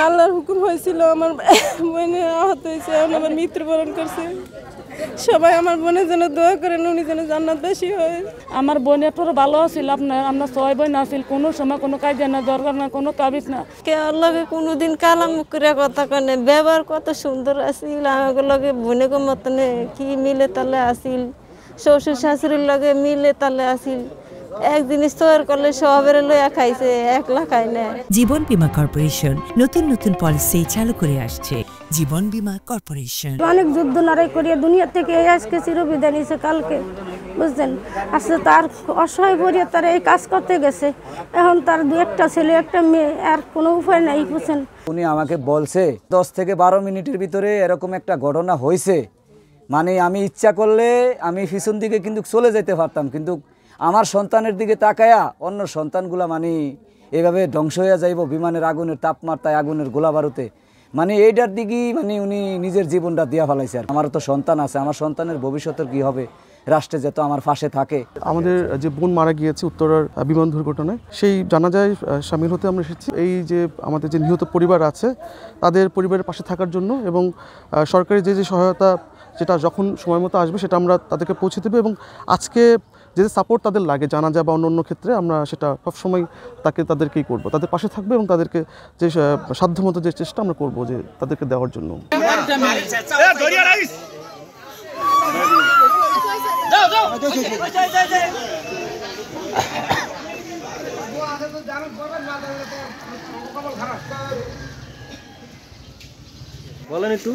আল্লাহর হুকুম হয়েছিল আমার বোনের আহত হয়েছে, আমার মৃত্যুবরণ করছে। সবাই আমার বোনের জন্য দোয়া করেন, উনি যেন জান্নাত বেশি হয়। আমার বোনের পুরো ভালো আছিল, আমরা 6 বোন আছিল, কোনো সময় কোনো কাজে না, দরকার না, কোনো কাবিজ না। কে আল্লাহকে কোনোদিন কালামুখ করে কথা কনে, ব্যবহার কত সুন্দর আসিল, আমাকে লগে বোনের মতনে কি মিলে তালে আসিল, শ্বশুর শাশুড়ির লগে মিলে তালে আসিল। এক জিনিস তৈরি করলে সবের লইয়া খাইছে, একলা খাই না। জীবন বীমা কর্পোরেশন নতুন নতুন পলিসি চালু করে আসছে। জীবন বীমা কর্পোরেশন অনেক যুদ্ধ লড়াই করিয়া দুনিয়া থেকে আজকে চিরবিদায় নিয়েছে কালকে, বুঝলেন। আসলে তার অসহায় পড়িয়া তারা এই কাজ করতে গেছে, এখন তার 2-1টা ছেলে 1টা মেয়ে, আর কোনো উপায় নাই, বুঝছেন। উনি আমাকে বলছে 10 থেকে 12 মিনিটের ভিতরে এরকম একটা ঘটনা হয়েছে, মানে আমি ইচ্ছা করলে আমি পিছন দিকে কিন্তু চলে যেতে পারতাম, কিন্তু আমার সন্তানের দিকে তাকায়া অন্য সন্তানগুলা মানে এভাবে ধ্বংস হয়ে যাইব বিমানের আগুনের তাপমাত্রায়, আগুনের গোলা বারুতে, মানে এইটার দিকেই মানে উনি নিজের জীবনটা দিয়া ফেলাইছে। আর আমারও তো সন্তান আছে, আমার সন্তানের ভবিষ্যতের কি হবে, রাষ্ট্রে যেত আমার পাশে থাকে। আমাদের যে বোন মারা গিয়েছে উত্তরার বিমান দুর্ঘটনায়, সেই জানাজায় সামিল হতে আমরা এসেছি। এই যে আমাদের যে নিহত পরিবার আছে তাদের পরিবারের পাশে থাকার জন্য, এবং সরকারি যে সহায়তা যেটা যখন সময় মতো আসবে সেটা আমরা তাদেরকে পৌঁছে দেবো, এবং আজকে যে সাপোর্ট তাদের লাগে জানাজা বা অন্য ক্ষেত্রে আমরা সেটা সবসময় তাদেরকেই করবো, তাদের পাশে থাকবে এবং তাদেরকে যে সাধ্যমতো যে চেষ্টা আমরা করবো যে তাদেরকে দেওয়ার জন্য। বলেন একটু।